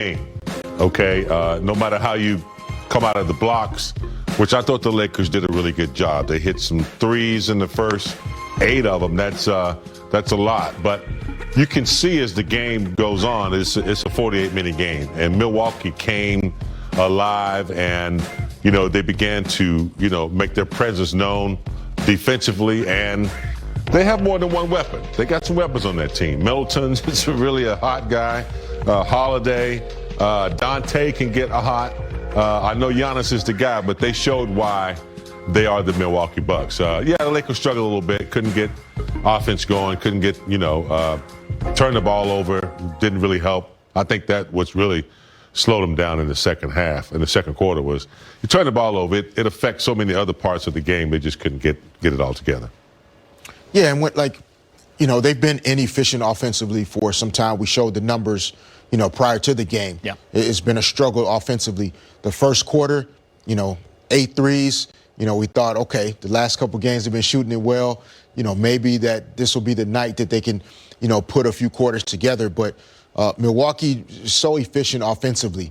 game, okay? No matter how you come out of the blocks, which I thought the Lakers did a really good job. They hit some threes in the first 8 of them. That's a lot. But you can see as the game goes on, it's a 48-minute game. And Milwaukee came alive and, they began to, make their presence known defensively. And they have more than one weapon. They got some weapons on that team. Middleton is really a hot guy. Holiday, Dante can get a hot. I know Giannis is the guy, but they showed why they are the Milwaukee Bucks. The Lakers struggled a little bit. Couldn't get offense going. Couldn't get, turn the ball over. Didn't really help. I think that was really slowed them down in the second half. In the second quarter was you turn the ball over. It affects so many other parts of the game. They just couldn't get it all together. Yeah, and they've been inefficient offensively for some time. We showed the numbers, prior to the game. Yeah. It's been a struggle offensively. The first quarter, 8 threes. We thought, okay, the last couple games have been shooting it well. Maybe that this will be the night that they can, put a few quarters together. But Milwaukee is so efficient offensively,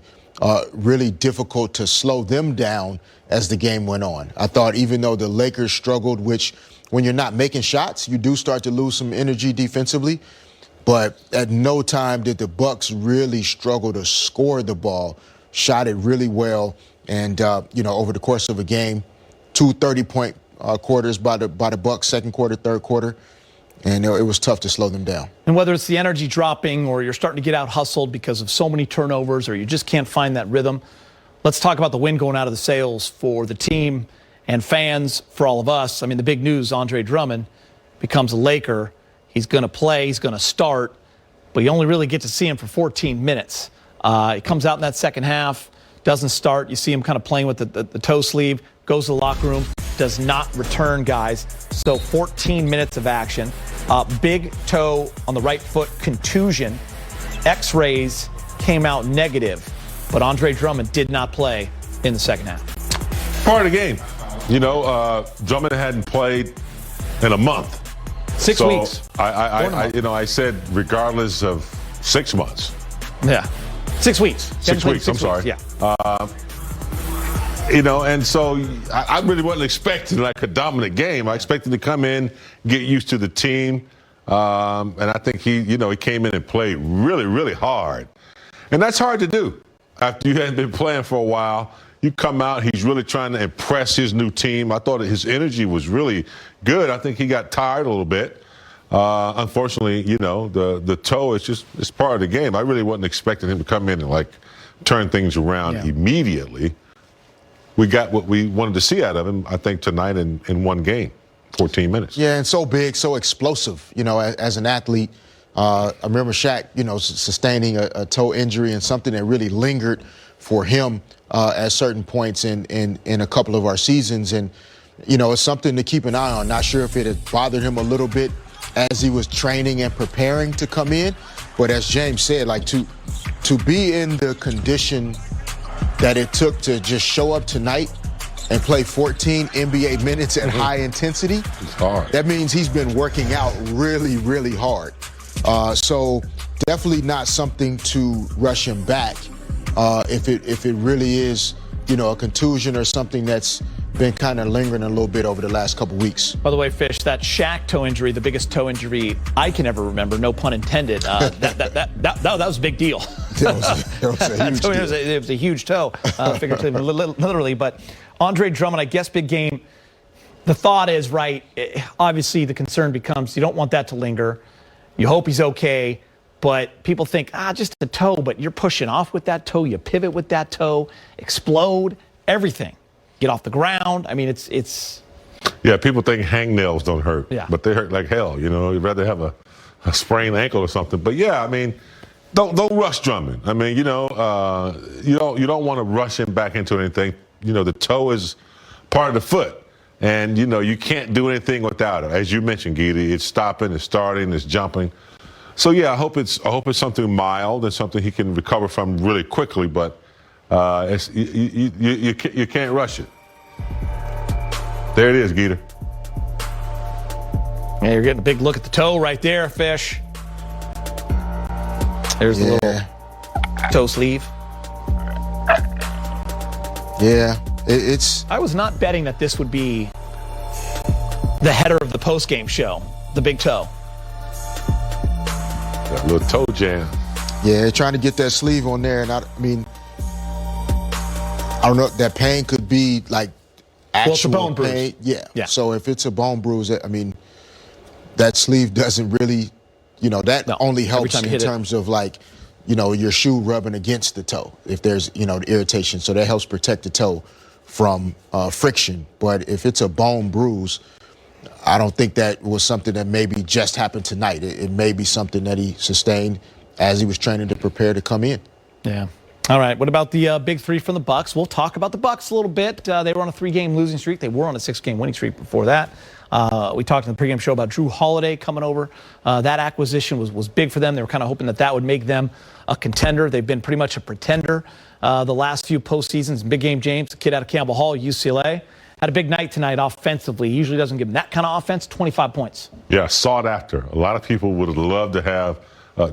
really difficult to slow them down as the game went on. I thought even though the Lakers struggled, which when you're not making shots, you do start to lose some energy defensively. But at no time did the Bucks really struggle to score the ball, shot it really well. And, over the course of a game, 2 30-point quarters by the Bucks, second quarter, third quarter. And it was tough to slow them down. And whether it's the energy dropping or you're starting to get out hustled because of so many turnovers or you just can't find that rhythm, let's talk about the wind going out of the sails for the team and fans, for all of us. I mean, the big news, Andre Drummond becomes a Laker. He's going to play. He's going to start. But you only really get to see him for 14 minutes. He comes out in that second half, doesn't start. You see him kind of playing with the toe sleeve, goes to the locker room, does not return, guys. So 14 minutes of action. Big toe on the right foot, contusion. X-rays came out negative. But Andre Drummond did not play in the second half. Part of the game. Drummond hadn't played in a month. 6 weeks. I said regardless of 6 months. Yeah. 6 weeks. 6 weeks, I'm sorry. Yeah. And so I really wasn't expecting like a dominant game. I expected to come in, get used to the team. And I think he came in and played really, really hard. And that's hard to do. After you hadn't been playing for a while, you come out, he's really trying to impress his new team. I thought his energy was really good. I think he got tired a little bit. Unfortunately, the toe is it's part of the game. I really wasn't expecting him to come in and turn things around immediately. We got what we wanted to see out of him, I think, tonight in one game, 14 minutes. Yeah, and so big, so explosive, as an athlete. I remember Shaq, sustaining a toe injury and something that really lingered for him at certain points in a couple of our seasons. And, it's something to keep an eye on. Not sure if it had bothered him a little bit as he was training and preparing to come in. But as James said, to be in the condition that it took to just show up tonight and play 14 NBA minutes at high intensity, it's hard. That means he's been working out really, really hard. So definitely not something to rush him back if it really is, a contusion or something that's been kind of lingering a little bit over the last couple weeks. By the way, Fish, that Shaq toe injury, the biggest toe injury I can ever remember, no pun intended, that was a big deal. It was a huge toe, figuratively, literally. But Andre Drummond, I guess, big game. The thought is, right, obviously the concern becomes you don't want that to linger. You hope he's okay. But people think, just a toe, but you're pushing off with that toe. You pivot with that toe, explode, everything. Get off the ground. I mean, it's. Yeah, people think hangnails don't hurt, but they hurt like hell. You'd rather have a sprained ankle or something. But yeah, I mean, don't rush Drummond. I mean, you don't want to rush him back into anything. The toe is part of the foot, and you can't do anything without it. As you mentioned, Gita, it's stopping, it's starting, it's jumping. So yeah, I hope it's something mild and something he can recover from really quickly. But you can't rush it. There it is, Gita. Yeah, you're getting a big look at the toe right there, Fish. There's the little. toe sleeve. Yeah, it's. I was not betting that this would be the header of the post-game show, the big toe. That little toe jam. Yeah, trying to get that sleeve on there, and I mean, I don't know. That pain could be like actual it's a bone bruise. pain. Yeah. So if it's a bone bruise, I mean, that sleeve doesn't really, that only helps in terms of like, your shoe rubbing against the toe if there's, the irritation. So that helps protect the toe from friction. But if it's a bone bruise, I don't think that was something that maybe just happened tonight. It may be something that he sustained as he was training to prepare to come in. Yeah. All right. What about the big three from the Bucks? We'll talk about the Bucks a little bit. They were on a 3-game losing streak. They were on a 6-game winning streak before that. We talked in the pregame show about Drew Holiday coming over. That acquisition was big for them. They were kind of hoping that would make them a contender. They've been pretty much a pretender the last few postseasons. Big game James, the kid out of Campbell Hall, UCLA. Had a big night tonight offensively. He usually doesn't give him that kind of offense, 25 points. Yeah, sought after. A lot of people would have loved to have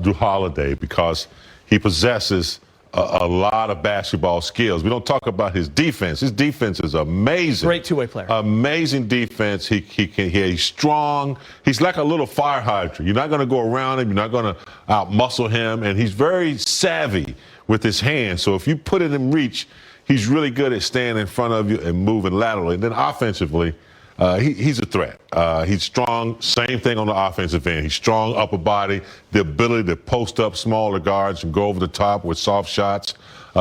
Drew Holiday because he possesses a lot of basketball skills. We don't talk about his defense. His defense is amazing. Great two-way player. Amazing defense. He's strong. He's like a little fire hydrant. You're not going to go around him. You're not going to out-muscle him. And he's very savvy with his hands. So if you put it in reach, he's really good at staying in front of you and moving laterally. And then offensively, he's a threat. He's strong. Same thing on the offensive end. He's strong upper body, the ability to post up smaller guards and go over the top with soft shots.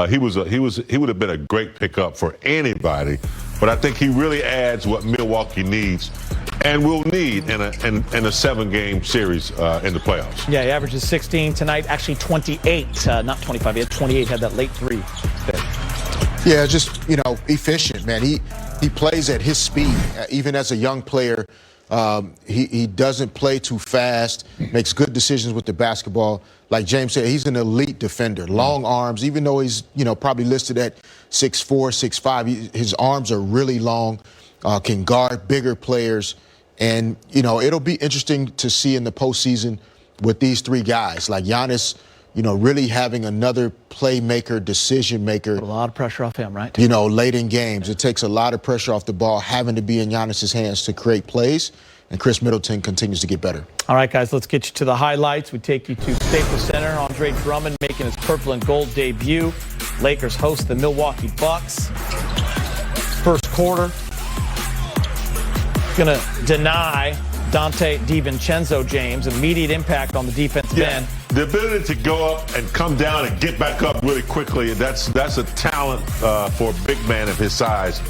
He would have been a great pickup for anybody. But I think he really adds what Milwaukee needs and will need in a 7-game series in the playoffs. Yeah, he averages 16 tonight. Actually 28, not 25. He had 28. Had that late three there. Yeah, just, efficient, man. He plays at his speed. Even as a young player, he doesn't play too fast, makes good decisions with the basketball. Like James said, he's an elite defender. Long arms, even though he's, probably listed at 6'4", 6'5", his arms are really long, can guard bigger players. And, it'll be interesting to see in the postseason with these three guys, like Giannis, really having another playmaker, decision maker. A lot of pressure off him, right? Late in games. It takes a lot of pressure off the ball, having to be in Giannis's hands to create plays. And Chris Middleton continues to get better. All right, guys, let's get you to the highlights. We take you to Staples Center. Andre Drummond making his purple and gold debut. Lakers host the Milwaukee Bucks. First quarter. Going to deny Dante DiVincenzo, James. Immediate impact on the defensive end. The ability to go up and come down and get back up really quickly, that's a talent for a big man of his size.